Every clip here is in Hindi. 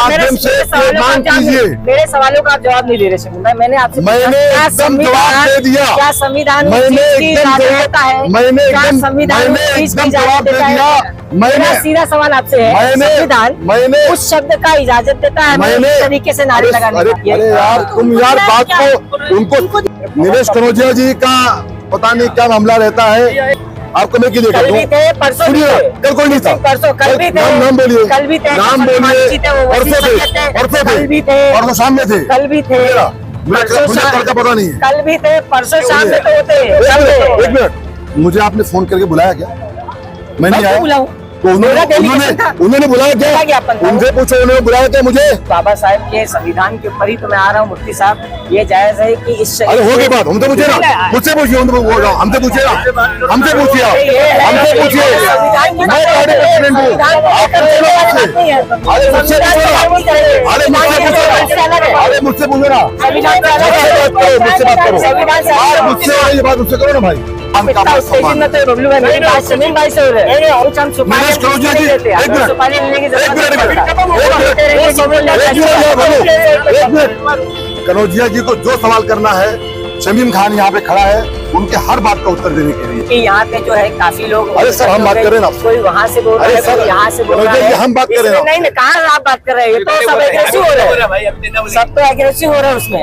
माध्यम से मांग कीजिए। मेरे सवालों का आप जवाब नहीं दे रहे। मैंने आपसे मैंने एकदम जवाब दे दिया। क्या संविधान मैंने एकदम जवाब दे दिया। मेरा सीधा सवाल आपसे है, संविधान उस शब्द का इजाजत देता है मैंने तरीके से नारे लगाने का? अरे यार तुम यार बात को उनको नीलेश कनौजिया जी का पता नहीं क्या मामला रहता है, आपको मैं क्यों कल भी थे, परसों भी थे, कल कोई नहीं था, परसों कल भी थे, नाम बोलिए, कल भी थे, नाम बोलिए, परसों कल भी थे, परसों शाम में थे, कल भी थे, मुझे कल का पता नहीं है, कल भी थे, परसों शाम में तो होते। एक मिनट, मुझे आपने फोन करके बुलाया क्या? मैं नहीं आया तो उन्होंने बुलाया क्या? उनसे पूछो उन्होंने बुलाया क्या मुझे? बाबा साहब के संविधान के ऊपर ही तो मैं आ रहा हूँ मुफ्ती साहब। ये जायज है कि इस अरे हो गई बात, हमसे पूछिए ना, मुझसे पूछिए, हमसे पूछिए ना, हमसे पूछिए, हमसे पूछिए, मैं पार्टी प्रेसिडेंट हूँ, अरे मुझसे पूछो ना, मुझसे बात करो, मुझसे ये बात मुझसे करो ना भाई। बबलू भाई मेरी बात शमीम भाई से हो रहे हैं, कुछ हम सुपारी लेने की जरूरत नहीं। कनौजिया जी को जो सवाल करना है, शमीम खान यहाँ पे खड़ा है, उनके हर बात का उत्तर देने के लिए। कि यहाँ पे जो है काफी लोग, अरे सर हम बात करें ना, कोई वहाँ से बोल रहा है, कोई यहाँ से बोल रहा है, हम बात करें ना, नहीं कहाँ आप बात कर रहे हैं, ये तो सब एग्रेसिव हो रहे हैं, सब तो एग्रेसिव हो रहे हैं उसमें।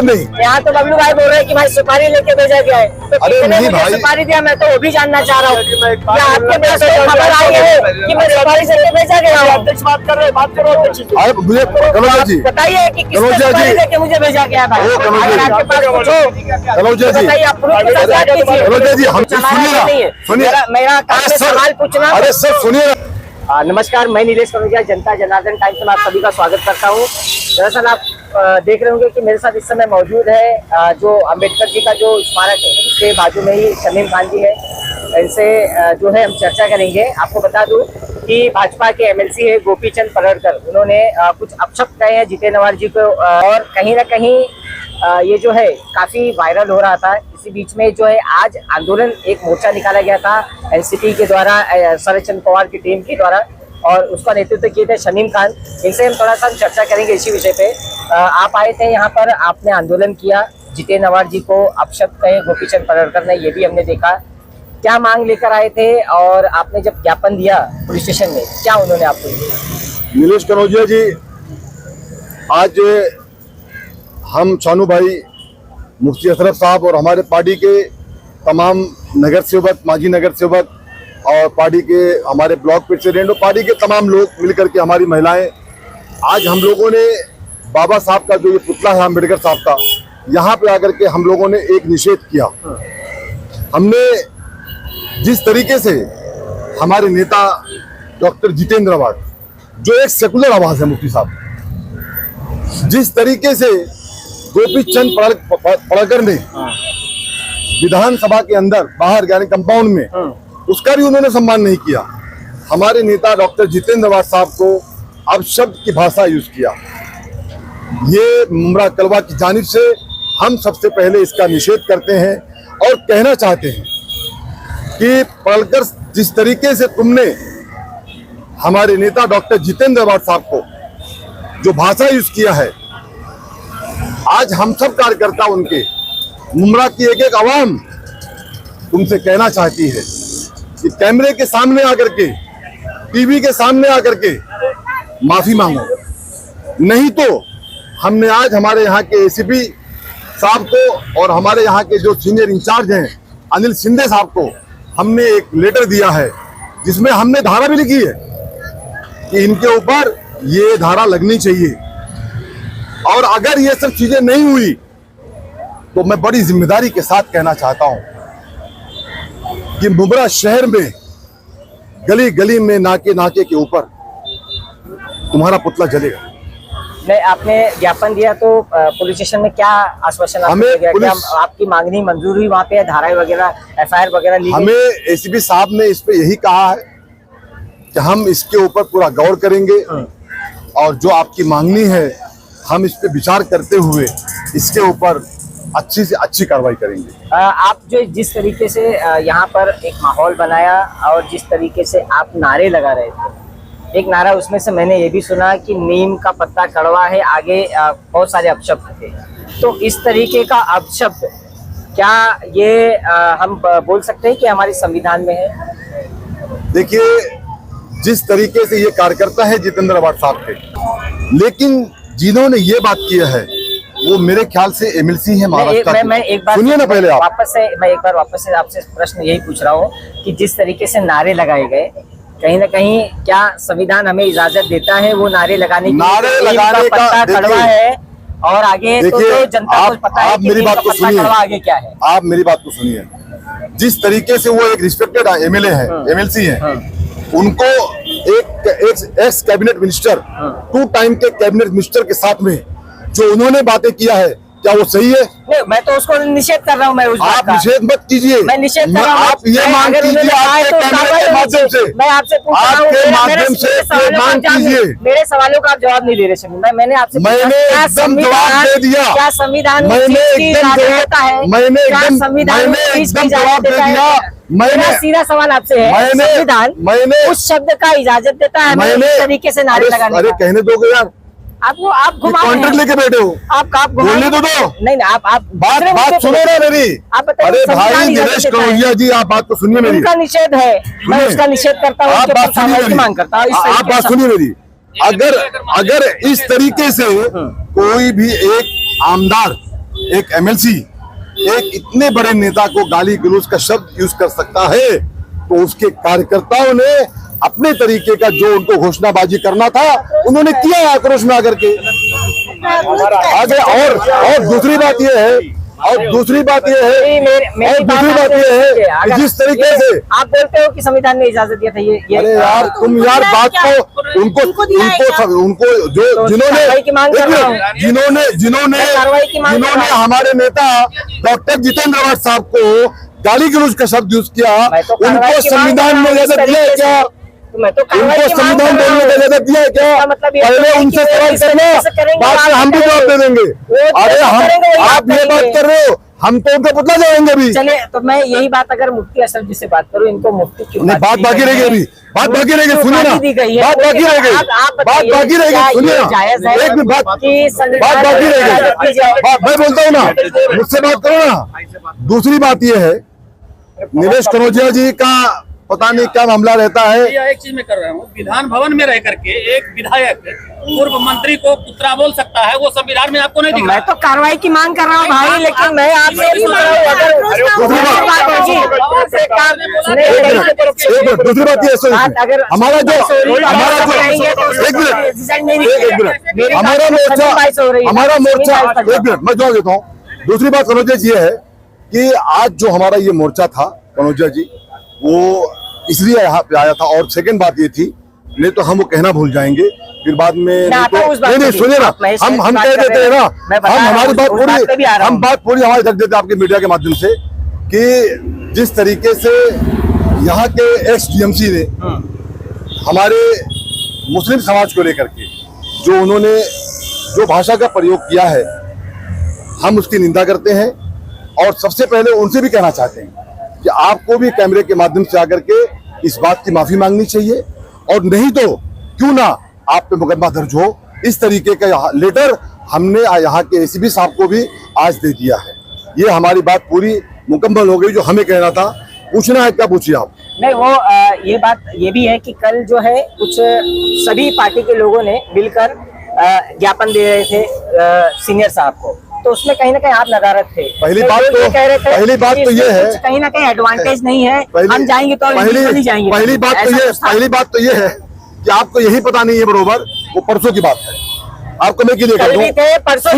नहीं यहाँ तो बबलू भाई बोल रहे हैं कि भाई सुपारी लेके भेजा गया है, तो कितने मुझे सुपारी दिया, मैं तो वो भी जानना चाह रहा हूँ। क्या आपके पास खबर आई है कि मैं सुपारी से भेजा गया हूँ? अध्यक्ष बात कर रहे हैं, बात करो मुझे, बताइए कि किसने सुपारी लेके मुझे भेजा गया है? आपके पास पूछो, कनौजिया जी, कनौजिया जी हम सुनिए, मेरा काम है सवाल पूछना। अरे सर सुनिए। नमस्कार, मैं नीलेश कनौजिया, जनता जनार्दन टाइम्स में आप सभी का स्वागत करता हूँ। दरअसल आप देख रहे होंगे कि मेरे साथ इस समय मौजूद है जो अम्बेडकर जी का जो स्मारक है उसके बाजू में ही शमीम खान जी है। इनसे जो है हम चर्चा करेंगे। आपको बता दूं कि भाजपा के एमएलसी है गोपीचंद पडळकर, उन्होंने कुछ अपशब्द कहे हैं जितेंद्र नवार जी को, और कहीं ना कहीं ये जो है काफी वायरल हो रहा था। इसी बीच में जो है आज आंदोलन, एक मोर्चा निकाला गया था एनसीपी के द्वारा, शरद चंद्र पवार की टीम के द्वारा, और उसका नेतृत्व किए थे शमीम खान। इनसे हम थोड़ा सा चर्चा करेंगे इसी विषय पे। आप आए थे यहाँ पर, आपने आंदोलन किया, जितेंद्र नवार जी को अपशब्द कहे गोपीचंद पडळकर ने, ये भी हमने देखा। क्या मांग लेकर आए थे और आपने जब ज्ञापन दिया पुलिस स्टेशन में, क्या उन्होंने आपको दिया? नीलेश कनौजिया जी, आज हम शानू भाई, मुफ्ती अशरफ साहब और हमारे पार्टी के तमाम नगर सेवक, माजी नगर सेवक और पार्टी के हमारे ब्लॉक प्रेसिडेंट और पार्टी के तमाम लोग मिलकर के, हमारी महिलाएं, आज हम लोगों ने बाबा साहब का जो ये पुतला है अम्बेडकर साहब का, यहाँ पे आकर के हम लोगों ने एक निषेध किया। हमने जिस तरीके से हमारे नेता डॉक्टर जितेंद्र नवार, जो एक सेकुलर आवाज है मुफ्ती साहब, जिस तरीके से गोपीचंद पडळकर ने विधानसभा के अंदर बाहर यानी कंपाउंड में, उसका भी उन्होंने सम्मान नहीं किया। हमारे नेता डॉक्टर जितेंद्र नवार साहब को अपशब्द की भाषा यूज किया। ये मुमरा कलवा की जानिब से हम सबसे पहले इसका निषेध करते हैं और कहना चाहते हैं कि पडळकर, जिस तरीके से तुमने हमारे नेता डॉक्टर जितेंद्र नवार साहब को जो भाषा यूज किया है, आज हम सब कार्यकर्ता उनके, मुमरा की एक एक आवाम तुमसे कहना चाहती है कि कैमरे के सामने आकर के, टीवी के सामने आकर के माफी मांगो, नहीं तो हमने आज हमारे यहाँ के एसीपी साहब को और हमारे यहाँ के जो सीनियर इंचार्ज हैं अनिल शिंदे साहब को हमने एक लेटर दिया है, जिसमें हमने धारा भी लिखी है कि इनके ऊपर ये धारा लगनी चाहिए, और अगर ये सब चीजें नहीं हुई तो मैं बड़ी जिम्मेदारी के साथ कहना चाहता हूं कि मुमरा शहर में गली गली में, नाके नाके के ऊपर तुम्हारा पुतला जलेगा। नहीं, आपने ज्ञापन दिया तो पुलिस स्टेशन में क्या आश्वासन हमें क्या आपकी मांगनी मंजूर हुई? वहाँ पे धाराएं वगैरह, एफआईआर वगैरह ली? हमें एसीपी साहब ने इस पे यही कहा है कि हम इसके ऊपर पूरा गौर करेंगे और जो आपकी मांगनी है हम इस पे विचार करते हुए इसके ऊपर अच्छी से अच्छी कार्रवाई करेंगे। आप जो जिस तरीके से यहाँ पर एक माहौल बनाया और जिस तरीके से आप नारे लगा रहे थे, एक नारा उसमें से मैंने ये भी सुना कि नीम का पत्ता कड़वा है, आगे बहुत सारे अपशब्द थे। तो इस तरीके का अपशब्द क्या ये हम बोल सकते हैं कि हमारे संविधान में है? देखिए, जिस तरीके से ये कार्यकर्ता है जितेंद्र अवार्ड साहब के, लेकिन जिन्होंने ये बात किया है वो मेरे ख्याल से एमएलसी है महाराष्ट्र। मैं एक बार सुनिए ना पहले आप। वापस से आपसे प्रश्न यही पूछ रहा हूँ कि जिस तरीके से नारे लगाए गए, कहीं ना कहीं क्या संविधान हमें इजाजत देता है वो नारे लगाने की? नारे लगाने का कड़वा है और आगे तो जनता को पता है कि मेरी बात को सुनिए, आगे क्या है। आप मेरी बात को सुनिए। जिस तरीके से वो एक रिस्पेक्टेड एमएलए है, एमएलसी है, उनको एक एक्स कैबिनेट मिनिस्टर, 2 टाइम के कैबिनेट मिनिस्टर के साथ में जो उन्होंने बातें किया है, क्या वो सही है? नहीं, मैं तो उसको निषेध कर रहा हूँ। मैं उस आप निषेध मत कीजिए, मैं निषेध कर रहा हूँ। आप ये मांग कीजिए आपके कैमरे के माध्यम से, मैं आपसे पूछ रहा हूँ, आपके माध्यम से ये मांग कीजिए। मेरे सवालों का आप जवाब नहीं दे रहे शमीम। मैंने आपसे एकदम जवाब दे दिया। क्या संविधान मैंने एकदम जवाब दे दिया। मेरा सीधा सवाल आपसे है, संविधान उस शब्द का इजाजत देता है इस तरीके से नारे लगाने? अरे कहने दोगे यार, आप कॉन्ट्रैक्ट लेके बैठे हो, आप बोलने तो दो। नहीं, आप बात सुनो ना मेरी। आप बताइए, अरे भाई संविधान निलेश इजाजत देता है। कनौजिया जी, आप बात तो सुनिए मेरी। उनका निषेध है, मैं उसका निषेध करता हूँ, आप उसके बात ऊपर सुनिए कार्रवाई की मेरी। मांग करता हूँ। आप बात सुनिए मेरी। अगर इस तरीके से कोई भी एक आमदार, एक एमएलसी, एक इतने बड़े नेता को गाली गलौज का शब्द यूज कर सकता है, तो उसके कार्यकर्ताओं ने अपने तरीके का जो उनको घोषणाबाजी करना था उन्होंने किया आक्रोश में आकर के आगे। और दूसरी बात यह है, कि जिस तरीके से आप बोलते हो कि संविधान ने इजाजत दिया था, ये अरे यार तुम यार बात को उनको जो जिन्होंने हमारे नेता डॉक्टर जितेंद्र अवार्ड साहब को गाली गलौज का शब्द यूज किया, उनको संविधान में इजाजत दिया है क्या? उनको संविधान बोलने का इजाजत दिया है क्या? पहले उनसे सवाल करना, बाद में हम भी जवाब दे देंगे। अरे आप ये बात कर रहे हो, हम तो उनका पुतला जाएंगे अभी। चले, तो मैं यही बात अगर मुफ्ती असद जी से बात करूं, इनको मुफ्ती क्यों नहीं, बात बाकी रहेगी अभी, बात बाकी रहेगी, सुनिए ना, बात बाकी रहेगी, सुनिए ना, एक मिनट बात बाकी रहेगी। मैं बोलता हूँ ना, मुझसे बात करो ना। दूसरी बात यह है, निलेश कनौजिया जी का पता नहीं क्या मामला रहता है। एक चीज में कर रहा हूँ, विधान भवन में रह करके एक विधायक पूर्व मंत्री को पुत्रा बोल सकता है, वो संविधान में आपको नहीं दिख रहा। मैं तो कार्रवाई की मांग कर रहा हूँ भाई, लेकिन मैं आपसे पूछ रहा हूँ दूसरी बात ये, हमारा मोर्चा, एक मिनट मैं जवाब देता हूँ। दूसरी बात कनौजिया जी है कि आज जो हमारा ये मोर्चा था, कनौजिया जी वो इसलिए यहाँ पे आया था। और सेकंड बात ये थी, नहीं तो हम वो कहना भूल जाएंगे फिर बाद में। नहीं सुनिए ना, हम कह देते हैं ना, हम हमारी बात पूरी, हम बात पूरी हमारी रख देते हैं आपके मीडिया के माध्यम से, कि जिस तरीके से यहाँ के एक्स टीएमसी ने हमारे मुस्लिम समाज को लेकर के जो उन्होंने जो भाषा का प्रयोग किया है, हम उसकी निंदा करते हैं। और सबसे पहले उनसे भी कहना चाहते हैं कि आपको भी कैमरे के माध्यम से आकर के इस बात की माफी मांगनी चाहिए, और नहीं तो क्यों ना आप पे मुकदमा दर्ज हो। इस तरीके का लेटर हमने यहाँ के एसीपी साहब को भी आज दे दिया है। ये हमारी बात पूरी मुकम्मल हो गई। जो हमें कहना था, पूछना है क्या पूछिए आप। नहीं, वो ये बात ये भी है कि कल जो है कुछ सभी पार्टी के लोगों ने मिलकर ज्ञापन दे रहे थे सीनियर साहब को, तो उसमें कहीं ना कहीं आप नदारत थे। पहली बात तो ये है, कहीं ना कहीं एडवांटेज नहीं है, हम जाएंगे तो नहीं जाएंगे। पहली बात तो ये है कि आपको यही पता नहीं है बरोबर। वो परसों की बात है, आपको मैं क्लियर कर दूं। परसों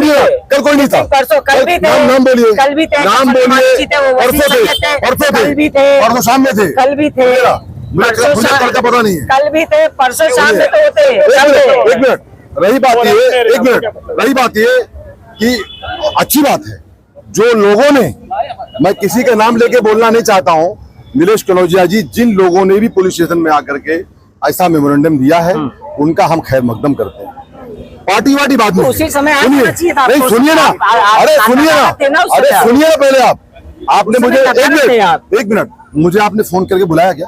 कल कोई नहीं था, परसों कल भी थे, नाम बोलिए, कल भी थे, नाम बोलिए। कल भी थे, परसों शाम में थे, कल भी थे, मुझे कल का पता नहीं है, कल भी थे, परसों शाम में तो होते। एक मिनट, रही बात ये कि अच्छी बात है जो लोगों ने, मैं किसी का नाम लेके बोलना नहीं चाहता हूं, निलेश कनौजिया जी, जिन लोगों ने भी पुलिस स्टेशन में आकर के ऐसा मेमोरेंडम दिया है, उनका हम खैर मकदम करते हैं। पार्टी वार्टी बात नहीं, उसी समय नहीं सुनिए ना, अरे सुनिए ना पहले आपने मुझे एक मिनट मुझे आपने फोन करके बुलाया क्या?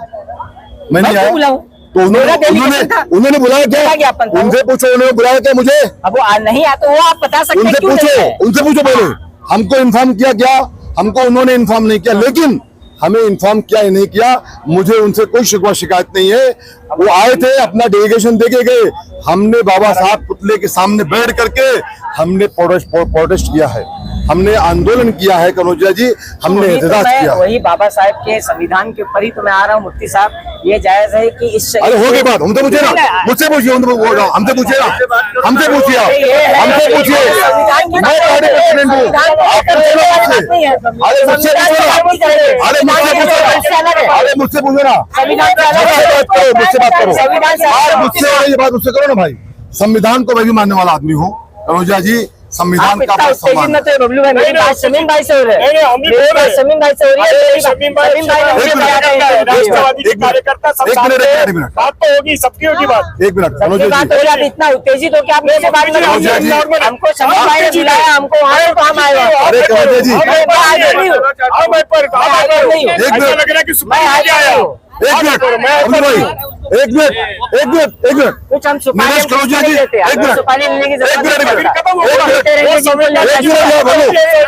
मैं नहीं आया, तो उन्होंने बुलाया क्या? ज्ञापन था उनसे पूछो, उन्होंने बुलाया क्या मुझे? अब वो नहीं आया तो वो आप बता सकते हैं उनसे क्यों नहीं पूछो, आए? उनसे पूछो पहले। हमको इन्फॉर्म किया क्या? हमको उन्होंने इन्फॉर्म नहीं किया, लेकिन हमें इन्फॉर्म किया ही नहीं किया। मुझे उनसे कोई शिकवा शिकायत नहीं है। वो आए थे, अपना डेलीगेशन देके गए। हमने बाबा साहब पुतले के सामने बैठ करके हमने प्रोटेस्ट किया है, हमने आंदोलन किया है कनौजिया जी, हमने एहतजाज किया। वही बाबा साहब के संविधान के ऊपर ही तो मैं आ रहा हूँ मुफ्ती साहब। ये जायज है कि इस अरे हो गई बात, हमसे पूछे ना, मुझसे पूछिए, हमसे पूछिए ना, हमसे पूछिए, हमसे पूछिए। मैं पार्टी प्रेसिडेंट हूँ, अरे मुझसे पूछो ना, अरे मुझसे पूछो ना, मुझसे बात करो, मुझसे ये बात मुझसे करो ना भाई। संविधान को मैं भी मानने वाला आदमी हूँ कनौजिया जी, संविधान का सम्मान। बबलू भाई मेरी बात शमीम भाई से हो रही है, शमीम भाई से हो रही है। शमीम भाई राष्ट्रवादी कार्यकर्ता सब बात तो होगी, सबकी होगी बात। एक मिनट बात हो रही है, इतना उत्तेजित हो कि आप मुझसे बात कर रहे हैं। हमको शमीम भाई ने बुलाया, हमको वहाँ तो हम आए। अरे कनौजिया जी, ऐसा लग रहा है कि सुपारी लेके आया हूँ। एक मिनट अब्दुल भाई, एक मिनट, एक मिनट, एक मिनट, कुछ हम नीरज कनौजिया जी, एक मिनट, सुपारी लेने की एक मिनट, जरूरत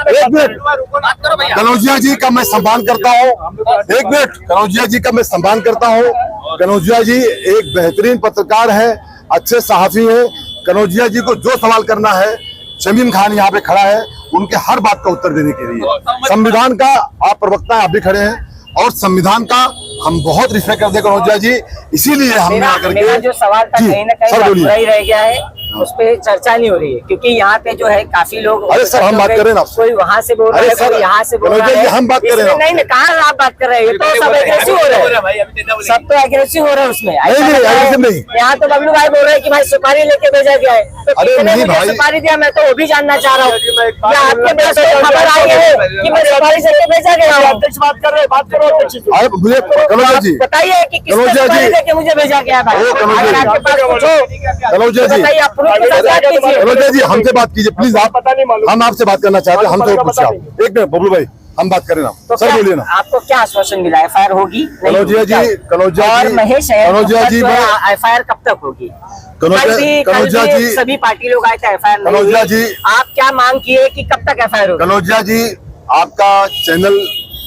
एक मिनट। कनौजिया जी का मैं सम्मान करता हूँ, एक मिनट, कनौजिया जी का मैं सम्मान करता हूँ। कनौजिया जी एक बेहतरीन पत्रकार है, अच्छे सहाफी है। कनौजिया जी को जो सवाल करना है, शमीम खान यहाँ पे खड़ा है, उनके हर बात का उत्तर देने के लिए। संविधान का आप प्रवक्ता, आप भी खड़े हैं, और संविधान का हम बहुत रिस्पेक्ट करते हैं कनौजिया जी, इसीलिए हमने आकर के। मेरा जो सवाल था कहीं ना कहीं अधूरा ही रह गया है, उस पे चर्चा नहीं हो रही है, क्योंकि यहाँ पे जो है काफी लोग। अरे सर हम बात कर रहे हैं ना, कोई वहाँ से बोल रहा है, कोई यहाँ से बोल रहा है, हम बात कर रहे हैं। नहीं कहाँ आप बात कर रहे हैं, ये तो सब एग्रेसिव हो रहे हैं, सब तो एग्रेसिव हो रहे हैं उसमें। नहीं, यहाँ तो बबलू भाई बोल रहे हैं कि भाई सुपारी लेके भेजा गया है, तो कितने मुझे सुपारी दिया, मैं तो वो भी जानना चाह रहा हूँ। या आपके पास खबर आई है कि मैं सुपारी से भेजा गया हूँ? अध्यक्ष बात कर रहे हैं, बात करो अध्यक्ष। मुझे कनौजिया जी बताइए कि किसने सुपारी देके मुझे भेजा गया भाई? अगर आपके पास पूछो, कनौजिया जी, बताइए, आप प्रूफ के साथ बात कीजिए। कनौजिया जी हमसे बात कीजिए प्लीज। आप पता नहीं मालूम, हम आपसे बात करना चाहते हैं, हमसे पूछिए आप। एक मिनट बबलू भाई, हम बात करें ना, सर बोलिए ना। आपको क्या आश्वासन मिला? एफआईआर होगी? कनौजिया जी, कनौजिया और जी, महेश कनौजिया जी, एफआईआर कब तक होगी? कनौजिया जी, सभी पार्टी लोग आए थे, एफआईआर नहीं कनौजिया हुई। जी, आप क्या मांग किए कि कब तक एफआईआर होगी? कनौजिया जी, आपका चैनल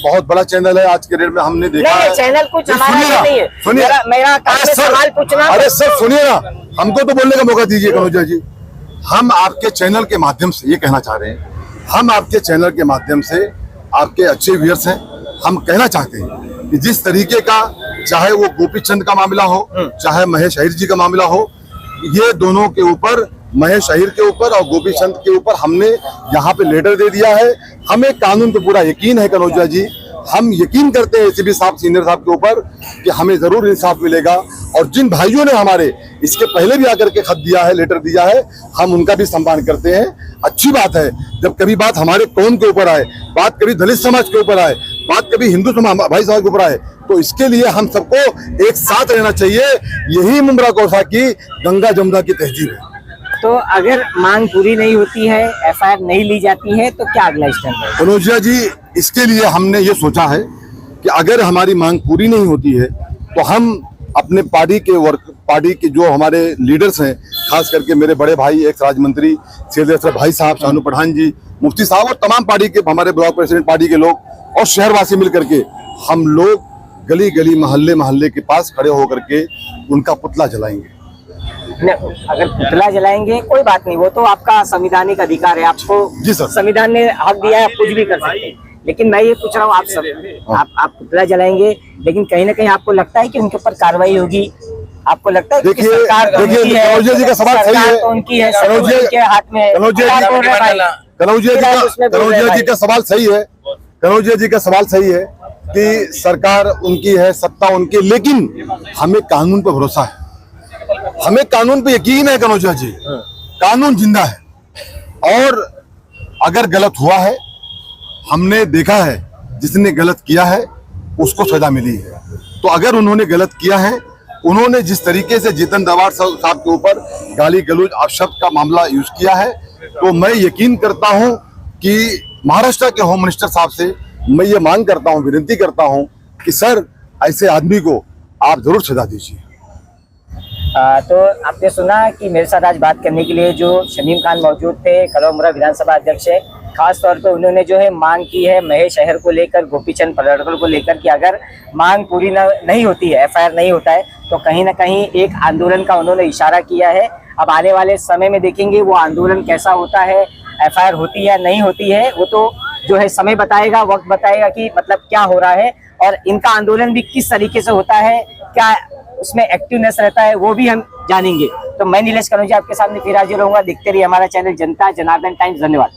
बहुत बड़ा चैनल है, आज के डेट में हमने देखा नहीं, है। चैनल कुछ हमारा नहीं है, सुनिए, मेरा काम है सवाल पूछना। अरे सर सुनिए ना, हमको तो बोलने का मौका दीजिए कनौजिया जी। हम आपके चैनल के माध्यम से ये कहना चाह रहे हैं, हम आपके चैनल के माध्यम से, आपके अच्छे व्यूअर्स हैं, हम कहना चाहते हैं कि जिस तरीके का, चाहे वो गोपी चंद का मामला हो, चाहे महेश अहीर जी का मामला हो, ये दोनों के ऊपर, महेश अहीर के ऊपर और गोपी चंद के ऊपर हमने यहाँ पे लेटर दे दिया है। हमें कानून पे पूरा यकीन है कनौजिया जी, हम यकीन करते हैं एसीपी साहब, सीनियर साहब के ऊपर कि हमें जरूर इंसाफ मिलेगा। और जिन भाइयों ने हमारे इसके पहले भी आकर के खत दिया है, लेटर दिया है, हम उनका भी सम्मान करते हैं। अच्छी बात है जब कभी बात हमारे कौम के ऊपर आए, बात कभी दलित समाज के ऊपर आए, बात कभी हिंदू समाज भाई समाज के ऊपर आए, तो इसके लिए हम सबको एक साथ रहना चाहिए। यही मुमरा कौसा की गंगा जमुना की तहजीब है। तो अगर मांग पूरी नहीं होती है, एफआईआर नहीं ली जाती है, तो क्या अगला स्टेप है? कनौजिया जी, इसके लिए हमने ये सोचा है कि अगर हमारी मांग पूरी नहीं होती है तो हम अपने पार्टी के जो हमारे लीडर्स हैं, खास करके मेरे बड़े भाई एक्स राज्य मंत्री सैयद अशरफ भाई साहब, शानू पठान जी, मुफ्ती साहब और तमाम पार्टी के हमारे ब्लॉक प्रेसिडेंट पार्टी के लोग और शहरवासी मिल करके हम लोग गली गली मोहल्ले मोहल्ले के पास खड़े होकर के उनका पुतला जलाएंगे। अगर पुतला जलाएंगे कोई बात नहीं, वो तो आपका संवैधानिक अधिकार है, आपको जी सर, संविधान ने हक दिया है, आप कुछ भी कर सकते हैं। लेकिन मैं ये पूछ रहा हूँ आप सब, आप पुतला जलाएंगे, लेकिन कहीं ना कहीं आपको लगता है कि उनके ऊपर कार्रवाई होगी? आपको लगता है? देखिए कनौजिया जी का सवाल सही है, उनकी है, कनौजिया के हाथ में। कनौजिया जी का सवाल सही है, कनौजिया जी का सवाल सही है कि सरकार उनकी है, सत्ता उनकी, लेकिन हमें कानून पर भरोसा है, हमें कानून पे यकीन है कनौजिया जी। कानून जिंदा है और अगर गलत हुआ है, हमने देखा है जिसने गलत किया है उसको सजा मिली है। तो अगर उन्होंने गलत किया है, उन्होंने जिस तरीके से जितन दवार साहब के ऊपर गाली गलौज अपशब्द का मामला यूज किया है, तो मैं यकीन करता हूं कि महाराष्ट्र के होम मिनिस्टर साहब से मैं ये मांग करता हूं, विनती करता हूं कि सर ऐसे आदमी को आप जरूर सजा दीजिए। तो आपने सुना कि मेरे साथ आज बात करने के लिए जो शमीम खान मौजूद थे, कलौमुरा विधानसभा अध्यक्ष है। खास तौर पे उन्होंने जो है मांग की है महेश अय्यर को लेकर, गोपीचंद पडळकर को लेकर कि अगर मांग पूरी नहीं होती है, एफआईआर नहीं होता है, तो कहीं ना कहीं एक आंदोलन का उन्होंने इशारा किया है। अब आने वाले समय में देखेंगे वो आंदोलन कैसा होता है, एफआईआर होती या नहीं होती है, वो तो जो है समय बताएगा, वक्त बताएगा कि मतलब क्या हो रहा है और इनका आंदोलन भी किस तरीके से होता है, क्या उसमें एक्टिवनेस रहता है, वो भी हम जानेंगे। तो मैं नीलेश कनौजिया आपके सामने फिर हाजिर रहूंगा। देखते रहिए हमारा चैनल जनता जनार्दन टाइम्स। धन्यवाद।